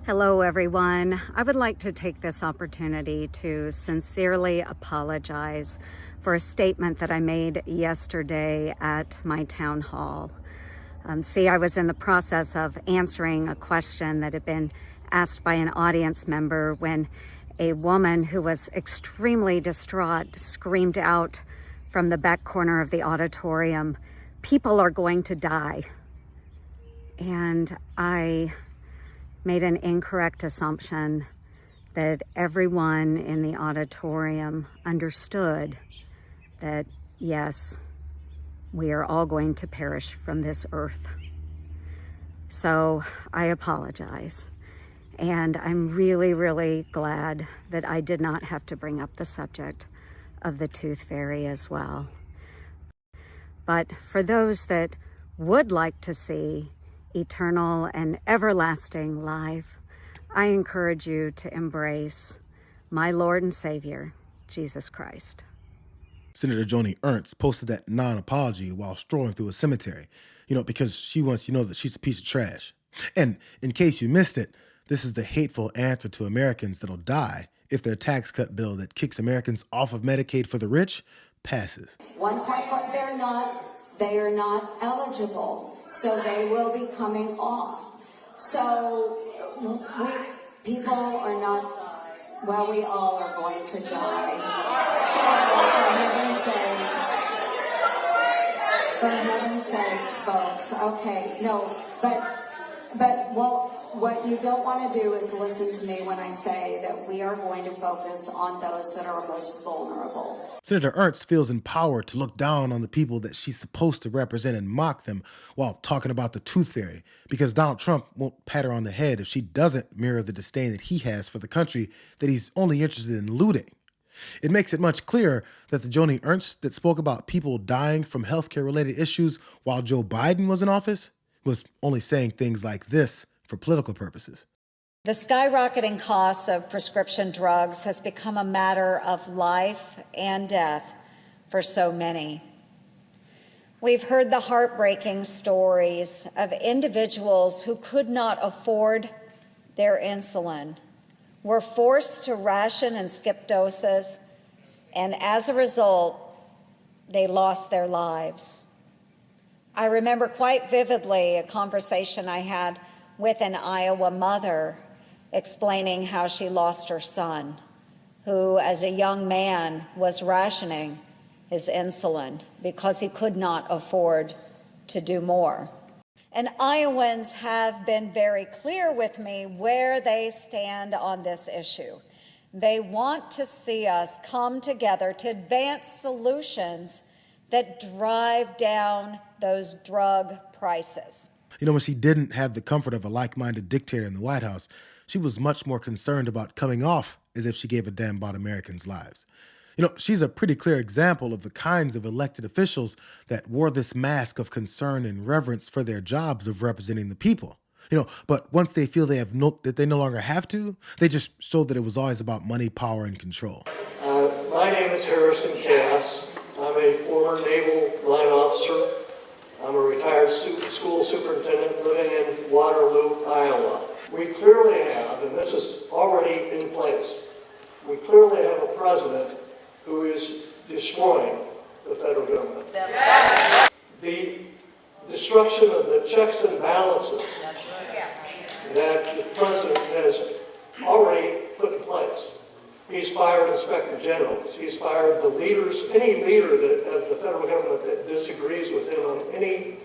Hello, everyone. I would like to take this opportunity to sincerely apologize for a statement that I made yesterday at my town hall. I was in the process of answering a question that had been asked by an audience member when a woman who was extremely distraught screamed out from the back corner of the auditorium, "People are going to die." And I made an incorrect assumption that everyone in the auditorium understood that, yes, we are all going to perish from this earth. So I apologize. And I'm really, really glad that I did not have to bring up the subject of the tooth fairy as well. But for those that would like to see eternal and everlasting life, I encourage you to embrace my Lord and Savior, Jesus Christ. Senator Joni Ernst posted that non-apology while strolling through a cemetery, because she wants you to know that she's a piece of trash. And in case you missed it, this is the hateful answer to Americans that'll die if their tax cut bill that kicks Americans off of Medicaid for the rich passes. 1.4, they are not eligible, so they will be coming off. So people are not, well, we all are going to die. So for heaven's sakes, folks, okay, no, but what you don't want to do is listen to me when I say that we are going to focus on those that are most vulnerable. Senator Ernst feels empowered to look down on the people that she's supposed to represent and mock them while talking about the tooth fairy, because Donald Trump won't pat her on the head if she doesn't mirror the disdain that he has for the country that he's only interested in looting. It makes it much clearer that the Joni Ernst that spoke about people dying from healthcare-related issues while Joe Biden was in office was only saying things like this for political purposes. The skyrocketing cost of prescription drugs has become a matter of life and death for so many. We've heard the heartbreaking stories of individuals who could not afford their insulin, were forced to ration and skip doses, and as a result, they lost their lives. I remember quite vividly a conversation I had with an Iowa mother explaining how she lost her son, who as a young man was rationing his insulin because he could not afford to do more. And Iowans have been very clear with me where they stand on this issue. They want to see us come together to advance solutions that drive down those drug prices. When she didn't have the comfort of a like-minded dictator in the White House, she was much more concerned about coming off as if she gave a damn about Americans' lives. She's a pretty clear example of the kinds of elected officials that wore this mask of concern and reverence for their jobs of representing the people. But once they feel that they no longer have to, they just show that it was always about money, power, and control. My name is Harrison Cass. I'm a former naval line officer. I'm a retired school superintendent living in Waterloo, Iowa. We clearly have, and this is already in place, we clearly have a president who is destroying the federal government. Yes. The destruction of the checks and balances that the president has already put in place. He's fired inspector generals. He's fired the leaders, any leader of the federal government that disagrees with him on any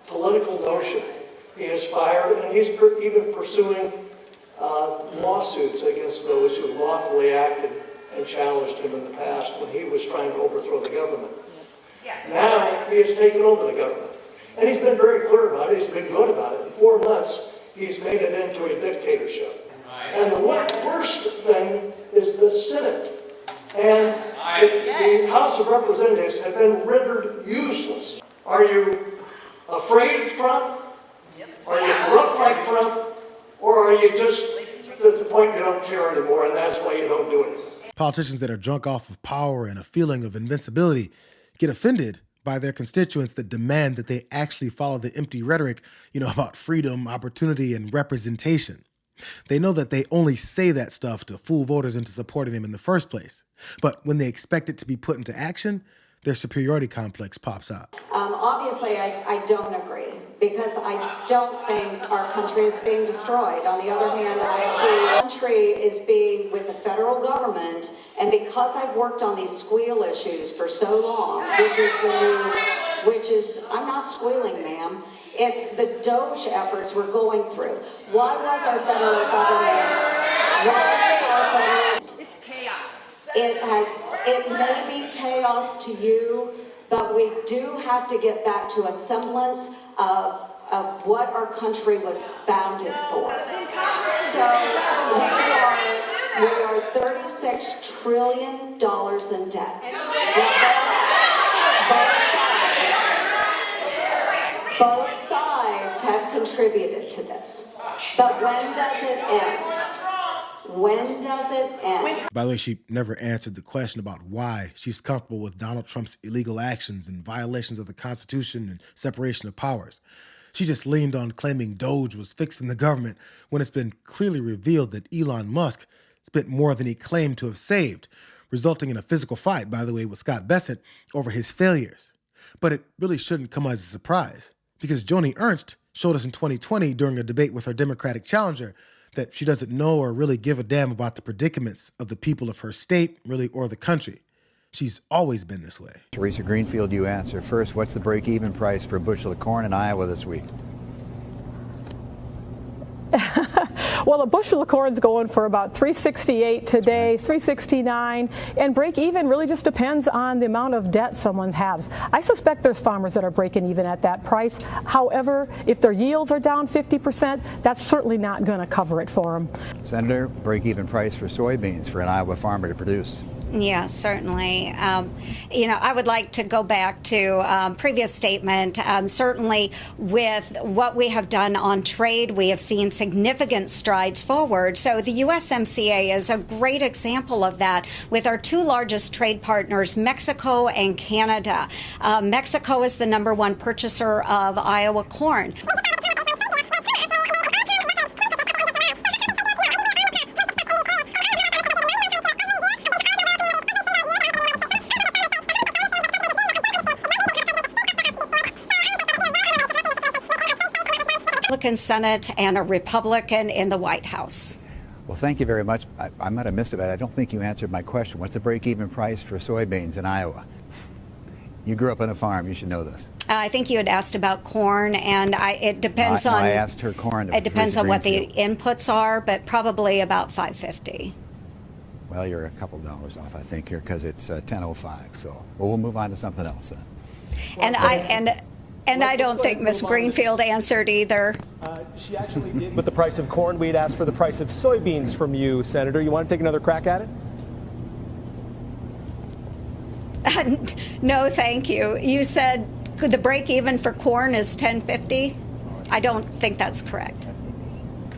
political notion. He is fired, and he's even pursuing lawsuits against those who lawfully acted and challenged him in the past when he was trying to overthrow the government. Yes. Now he has taken over the government. And he's been very clear about it. He's been good about it. In 4 months, he's made it into a dictatorship. And the worst thing is the Senate and the House of Representatives have been rendered useless. Are you afraid of Trump? Are you corrupt like Trump? Or are you just at the point you don't care anymore and that's why you don't do anything? Politicians that are drunk off of power and a feeling of invincibility get offended by their constituents that demand that they actually follow the empty rhetoric, about freedom, opportunity, and representation. They know that they only say that stuff to fool voters into supporting them in the first place. But when they expect it to be put into action, their superiority complex pops out. Obviously, I don't agree, because I don't think our country is being destroyed. On the other hand, I see the country is being with the federal government, and because I've worked on these squeal issues for so long, I'm not squealing, ma'am. It's the Doge efforts we're going through. Why was our federal government? It's chaos. It may be chaos to you, but we do have to get back to a semblance of what our country was founded for. So we are $36 trillion in debt. Both sides have contributed to this. But when does it end? When does it end? By the way, she never answered the question about why she's comfortable with Donald Trump's illegal actions and violations of the Constitution and separation of powers. She just leaned on claiming Doge was fixing the government when it's been clearly revealed that Elon Musk spent more than he claimed to have saved, resulting in a physical fight, by the way, with Scott Bessent over his failures. But it really shouldn't come as a surprise, because Joni Ernst showed us in 2020 during a debate with her Democratic challenger that she doesn't know or really give a damn about the predicaments of the people of her state, really, or the country. She's always been this way. Teresa Greenfield, you answer first. What's the break-even price for a bushel of corn in Iowa this week? Well, a bushel of corn's going for about $3.68 today, $3.69, and break even really just depends on the amount of debt someone has. I suspect there's farmers that are breaking even at that price. However, if their yields are down 50%, that's certainly not going to cover it for them. Senator, break-even price for soybeans for an Iowa farmer to produce. Yeah, certainly. I would like to go back to previous statement. Certainly, with what we have done on trade, we have seen significant strides forward. So the USMCA is a great example of that with our two largest trade partners, Mexico and Canada. Mexico is the #1 purchaser of Iowa corn. Republican Senate and a Republican in the White House. Well, thank you very much. I might have missed it, but I don't think you answered my question. What's the break-even price for soybeans in Iowa? You grew up on a farm. You should know this. I think you had asked about corn, and it depends on. I asked her corn. It depends on what the inputs are, but probably about $5.50. Well, you're a couple dollars off, I think, here because it's 10:05. So, we'll move on to something else then. And I don't think Ms. Greenfield answered either. She actually did with the price of corn. We'd asked for the price of soybeans from you, Senator. You want to take another crack at it? No, thank you. You said the break even for corn is $10.50. I don't think that's correct.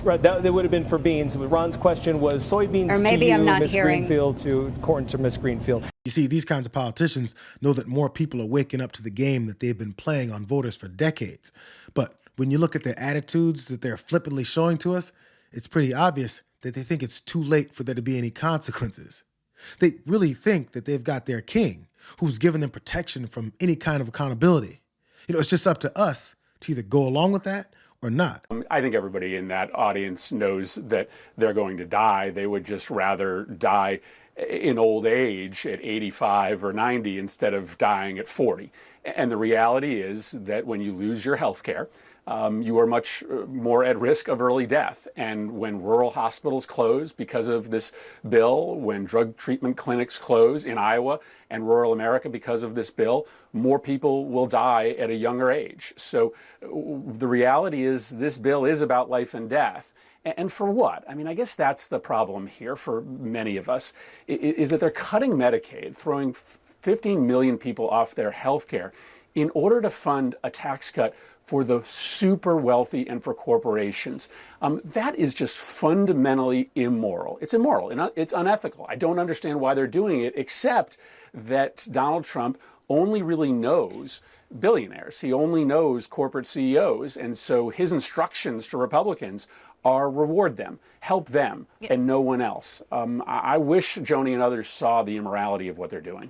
Right, that would have been for beans. Ron's question was soybeans or maybe to you, I'm not Ms. hearing. Greenfield, to corn to Ms. Greenfield. You see, these kinds of politicians know that more people are waking up to the game that they've been playing on voters for decades. But when you look at their attitudes that they're flippantly showing to us, it's pretty obvious that they think it's too late for there to be any consequences. They really think that they've got their king, who's given them protection from any kind of accountability. It's just up to us to either go along with that or not. I think everybody in that audience knows that they're going to die. They would just rather die in old age at 85 or 90 instead of dying at 40. And the reality is that when you lose your health care, you are much more at risk of early death. And when rural hospitals close because of this bill, when drug treatment clinics close in Iowa and rural America because of this bill, more people will die at a younger age. So the reality is this bill is about life and death. And for what? I mean, I guess that's the problem here for many of us, is that they're cutting Medicaid, throwing 15 million people off their health care in order to fund a tax cut for the super wealthy and for corporations. That is just fundamentally immoral. It's immoral and it's unethical. I don't understand why they're doing it, except that Donald Trump only really knows billionaires. He only knows corporate CEOs. And so his instructions to Republicans are reward them, help them, and no one else. I wish Joni and others saw the immorality of what they're doing.